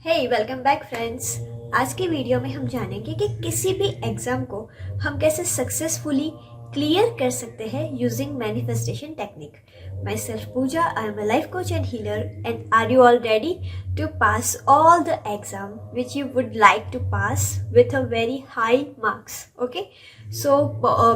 हे welcome back friends. आज की video में हम जानेंगे कि किसी भी एग्ज़ाम को हम कैसे सक्सेसफुली क्लियर कर सकते हैं using manifestation technique. Myself Puja, I am a life coach and healer and are you all ready to pass all the exam which you would like to pass with a very high marks. Okay, so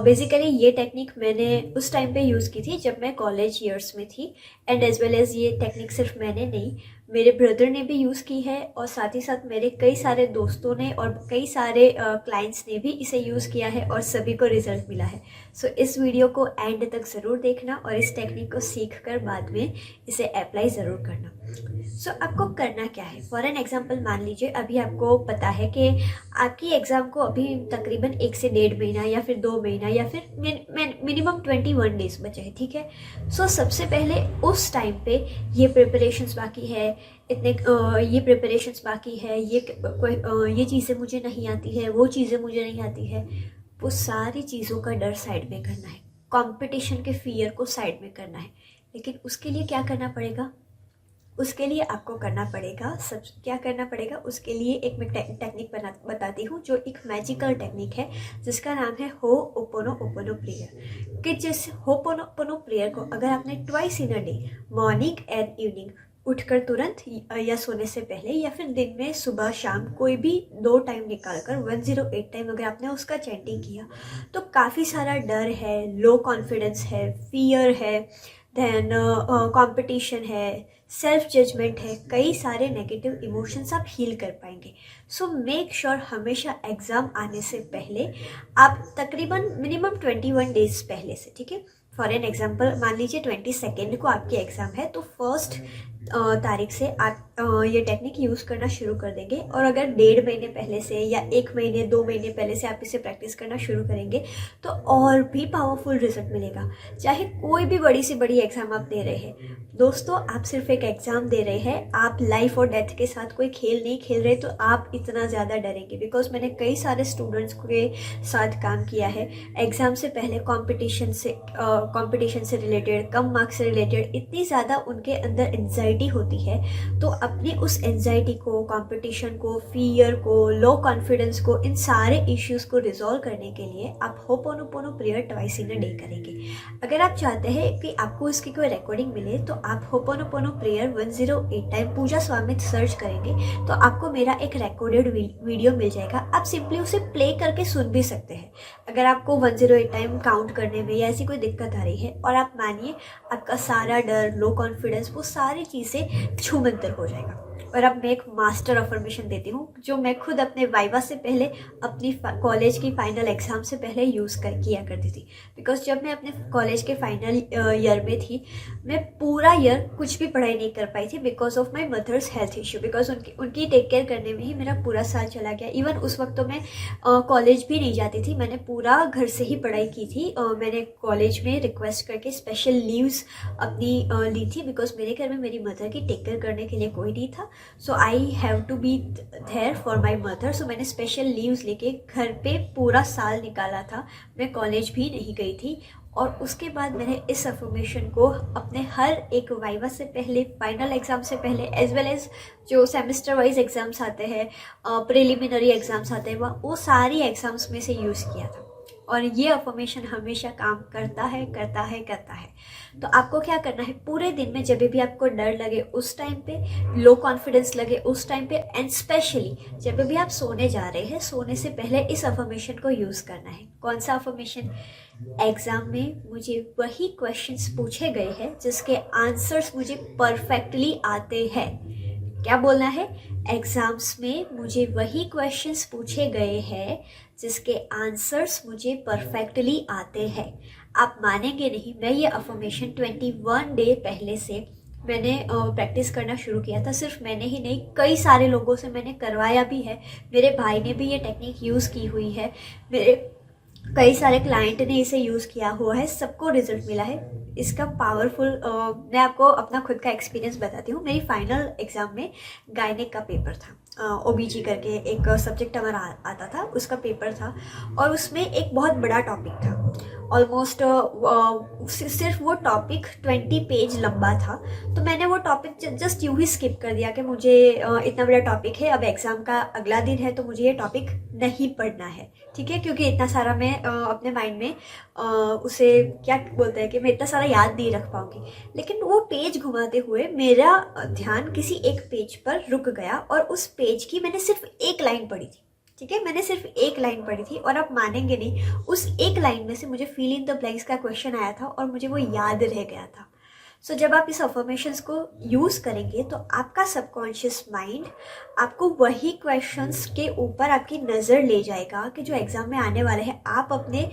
basically ये technique मैंने उस time पे use की थी जब मैं college years में थी, एंड एज वेल एज़ ये टेक्निक सिर्फ मैंने नहीं, मेरे ब्रदर ने भी यूज़ की है और साथ ही साथ मेरे कई सारे दोस्तों ने और कई सारे क्लाइंट्स ने भी इसे यूज़ किया है और सभी को रिजल्ट मिला है। सो इस वीडियो को एंड तक ज़रूर देखना और इस टेक्निक को सीख कर बाद में इसे अप्लाई ज़रूर करना। सो आपको करना क्या है, फॉर एन एग्जाम्पल मान लीजिए अभी आपको पता है कि आपकी एग्ज़ाम को अभी तकरीबन 1 से 1.5 महीना या फिर 2 महीना या फिर मिनिमम 21 डेज बचे हैं, ठीक है। सो सबसे पहले उस टाइम पे ये प्रिपरेशंस बाकी है, ये प्रिपरेशंस बाकी है, ये चीज़ें मुझे नहीं आती है, वो चीज़ें मुझे नहीं आती है, वो सारी चीज़ों का डर साइड में करना है, कंपटीशन के फियर को साइड में करना है। लेकिन उसके लिए क्या करना पड़ेगा, उसके लिए आपको करना पड़ेगा क्या करना पड़ेगा, उसके लिए एक मैं टेक्निक बताती हूँ जो एक मैजिकल टेक्निक है जिसका नाम है होपोनोपोनो प्रेयर। कि जिस होपोनोपोनो प्रेयर को अगर आपने twice in a day, morning and evening, उठकर तुरंत या सोने से पहले या फिर दिन में सुबह शाम कोई भी 2 टाइम निकाल कर 108 टाइम अगर आपने उसका चैंटिंग किया तो काफ़ी सारा डर है, लो कॉन्फिडेंस है, फियर है, देन कंपटीशन है, सेल्फ जजमेंट है, कई सारे नेगेटिव इमोशंस आप हील कर पाएंगे। सो मेक श्योर हमेशा एग्ज़ाम आने से पहले आप तकरीबन मिनिमम 21 डेज पहले से, ठीक है। फॉर एन एग्जाम्पल मान लीजिए 22 को आपकी एग्ज़ाम है तो फर्स्ट तारीख से आप ये टेक्निक यूज़ करना शुरू कर देंगे। और अगर 1.5 महीने पहले से या 1 महीने 2 महीने पहले से आप इसे प्रैक्टिस करना शुरू करेंगे तो और भी पावरफुल रिजल्ट मिलेगा। चाहे कोई भी बड़ी से बड़ी एग्ज़ाम आप दे रहे हैं दोस्तों, आप सिर्फ एक एग्ज़ाम दे रहे हैं, आप लाइफ और डेथ के साथ कोई खेल नहीं खेल रहे, तो आप इतना ज़्यादा डरेंगे। बिकॉज मैंने कई सारे स्टूडेंट्स के साथ काम किया है, एग्ज़ाम से पहले कंपटीशन से रिलेटेड, कम मार्क्स से रिलेटेड इतनी ज़्यादा उनके अंदर एंजाइटी होती है, तो अपनी उस एंजाइटी को, कंपटीशन को, फियर को, लो कॉन्फिडेंस को, इन सारे इश्यूज़ को रिजॉल्व करने के लिए आप ho'oponopono prayer twice in a day करेंगे। अगर आप चाहते हैं कि आपको इसकी कोई रिकॉर्डिंग मिले तो आप होपोनोपोनो प्रेयर 108 टाइम पूजा स्वामित सर्च करेंगे तो आपको मेरा एक रिकॉर्डेड वीडियो मिल जाएगा। आप सिंपली उसे प्ले करके सुन भी सकते हैं। अगर आपको 108 टाइम काउंट करने में या ऐसी कोई दिक्कत आ रही है, और आप मानिए आपका सारा डर, लो कॉन्फिडेंस, वो सारी चीज़ें छूमंतर हो जाएगा। और अब मैं एक मास्टर अफर्मेशन देती हूँ जो मैं खुद अपने वाइवा से पहले, अपनी कॉलेज की फाइनल एग्ज़ाम से पहले यूज़ किया करती थी। बिकॉज जब मैं अपने कॉलेज के फाइनल ईयर में थी, मैं पूरा ईयर कुछ भी पढ़ाई नहीं कर पाई थी because of my mother's health issue. Because उनकी टेक केयर करने में ही मेरा पूरा साल चला गया। इवन उस वक्त तो मैं कॉलेज भी नहीं जाती थी, मैंने पूरा घर से ही पढ़ाई की थी। मैंने कॉलेज में रिक्वेस्ट करके स्पेशल लीव्स अपनी ली थी बिकॉज मेरे घर में मेरी मदर की टेक केयर करने के लिए कोई नहीं था। So I have to be there for my mother. So मैंने स्पेशल लीव्स लेके घर पे पूरा साल निकाला था, मैं कॉलेज भी नहीं गई थी। और उसके बाद मैंने इस अफर्मेशन को अपने हर एक वाइवा से पहले, फाइनल एग्ज़ाम से पहले, एज वेल एज जो सेमेस्टर वाइज एग्ज़ाम्स आते हैं, प्रिलिमिनरी एग्ज़ाम्स आते हैं, वो सारी एग्ज़ाम्स में से यूज़ किया था। और ये अफर्मेशन हमेशा काम करता है, करता है, करता है। तो आपको क्या करना है, पूरे दिन में जब भी आपको डर लगे उस टाइम पे, लो कॉन्फिडेंस लगे उस टाइम पे, एंड स्पेशली जब भी आप सोने जा रहे हैं, सोने से पहले इस अफर्मेशन को यूज़ करना है। कौन सा अफर्मेशन? एग्ज़ाम में मुझे वही क्वेश्चंस पूछे गए हैं जिसके आंसर्स मुझे परफेक्टली आते हैं। क्या बोलना है? एग्ज़ाम्स में मुझे वही क्वेश्चंस पूछे गए हैं जिसके आंसर्स मुझे परफेक्टली आते हैं। आप मानेंगे नहीं, मैं ये अफर्मेशन 21 डे पहले से मैंने प्रैक्टिस करना शुरू किया था। सिर्फ मैंने ही नहीं, कई सारे लोगों से मैंने करवाया भी है। मेरे भाई ने भी ये टेक्निक यूज़ की हुई है, मेरे कई सारे क्लाइंट ने इसे यूज़ किया हुआ है, सबको रिजल्ट मिला है। इसका पावरफुल मैं आपको अपना खुद का एक्सपीरियंस बताती हूँ। मेरी फाइनल एग्ज़ाम में गायनेक का पेपर था, ओबीजी करके एक सब्जेक्ट हमारा आता था, उसका पेपर था और उसमें एक बहुत बड़ा टॉपिक था। ऑलमोस्ट सिर्फ वो टॉपिक 20 पेज लंबा था। तो मैंने वो टॉपिक जस्ट यूँ ही स्किप कर दिया कि मुझे इतना बड़ा टॉपिक है, अब एग्ज़ाम का अगला दिन है तो मुझे ये टॉपिक नहीं पढ़ना है, ठीक है, क्योंकि इतना सारा मैं अपने माइंड में उसे क्या बोलते हैं कि मैं इतना सारा याद नहीं रख पाऊँगी। लेकिन वो पेज घुमाते हुए मेरा ध्यान किसी एक पेज पर रुक गया और उस पेज की मैंने सिर्फ एक लाइन पढ़ी थी, ठीक है, मैंने सिर्फ एक लाइन पढ़ी थी और आप मानेंगे नहीं, उस एक लाइन में से मुझे फिल इन द ब्लैंक्स का क्वेश्चन आया था और मुझे वो याद रह गया था। सो जब आप इस अफर्मेशंस को यूज़ करेंगे तो आपका सबकॉन्शियस माइंड आपको वही क्वेश्चंस के ऊपर आपकी नज़र ले जाएगा कि जो एग्ज़ाम में आने वाले हैं। आप अपने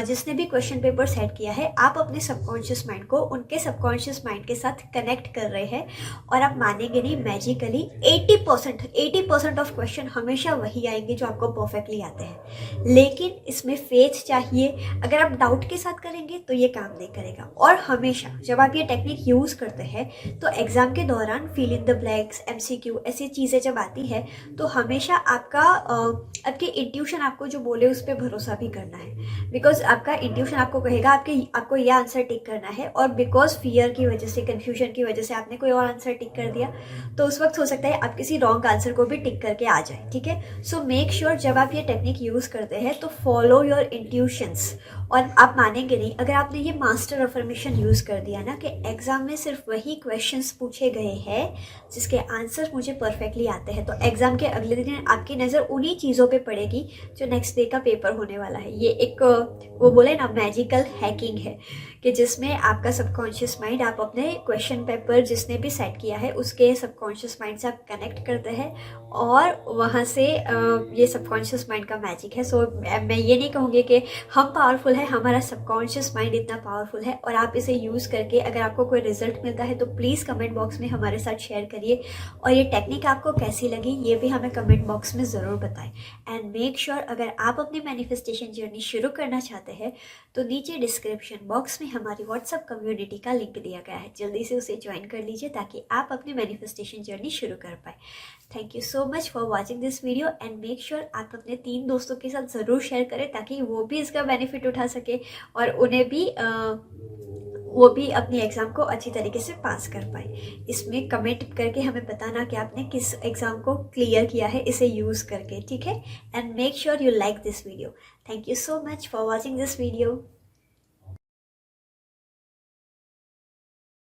जिसने भी क्वेश्चन पेपर सेट किया है, आप अपने सबकॉन्शियस माइंड को उनके सबकॉन्शियस माइंड के साथ कनेक्ट कर रहे हैं और आप मानेंगे नहीं, मैजिकली 80% ऑफ क्वेश्चन हमेशा वही आएंगे जो आपको परफेक्टली आते हैं। लेकिन इसमें फेथ चाहिए। अगर आप डाउट के साथ करेंगे तो ये काम नहीं करेगा। और हमेशा जब आप ये टेक्निक यूज़ करते हैं तो एग्ज़ाम के दौरान fill in the blanks, MCQ ऐसी चीज़ें जब आती है तो हमेशा आपके इंट्यूशन आपको जो बोले उस पर भरोसा भी करना है। बिकॉज आपका इंट्यूशन आपको कहेगा आपको यह आंसर टिक करना है, और बिकॉज फियर की वजह से, कन्फ्यूजन की वजह से आपने कोई और आंसर टिक कर दिया तो उस वक्त हो सकता है आप किसी रॉन्ग आंसर को भी टिक करके आ जाए, ठीक है। सो मेक श्योर जब आप ये टेक्निक यूज़ करते हैं तो फॉलो योर इंट्यूशंस। और आप मानेंगे नहीं, अगर आपने ये मास्टर अफर्मेशन यूज़ कर दिया ना कि एग्ज़ाम में सिर्फ वही क्वेश्चंस पूछे गए हैं जिसके आंसर मुझे परफेक्टली आते हैं, तो एग्ज़ाम के अगले दिन आपकी नज़र उन्हीं चीज़ों पे पड़ेगी जो नेक्स्ट डे का पेपर होने वाला है। ये एक वो बोले ना मैजिकल हैकिंग है कि जिसमें आपका सबकॉन्शियस माइंड, आप अपने क्वेश्चन पेपर जिसने भी सेट किया है उसके सबकॉन्शियस माइंड से आप कनेक्ट करते हैं और वहाँ से ये सबकॉन्शियस माइंड का मैजिक है। सो मैं ये नहीं कहूँगी कि हम पावरफुल है, हमारा सबकॉन्शियस माइंड इतना पावरफुल है। और आप इसे यूज़ करके अगर आपको कोई रिजल्ट मिलता है तो प्लीज़ कमेंट बॉक्स में हमारे साथ शेयर करिए, और ये टेक्निक आपको कैसी लगी ये भी हमें कमेंट बॉक्स में ज़रूर बताएं। एंड मेक श्योर अगर आप अपनी मैनिफेस्टेशन जर्नी शुरू करना चाहते हैं तो नीचे डिस्क्रिप्शन बॉक्स में हमारी व्हाट्सएप कम्युनिटी का लिंक दिया गया है, जल्दी से उसे ज्वाइन कर लीजिए ताकि आप अपनी मैनिफेस्टेशन जर्नी शुरू कर पाए। Thank you so much for watching this video and make sure आप अपने 3 दोस्तों के साथ ज़रूर शेयर करें ताकि वो भी इसका बेनिफिट उठा सके और उन्हें भी वो भी अपनी एग्ज़ाम को अच्छी तरीके से पास कर पाए। इसमें कमेंट करके हमें बताना कि आपने किस एग्ज़ाम को क्लियर किया है इसे यूज़ करके, ठीक है। And make sure you like this video. Thank you so much for watching this video.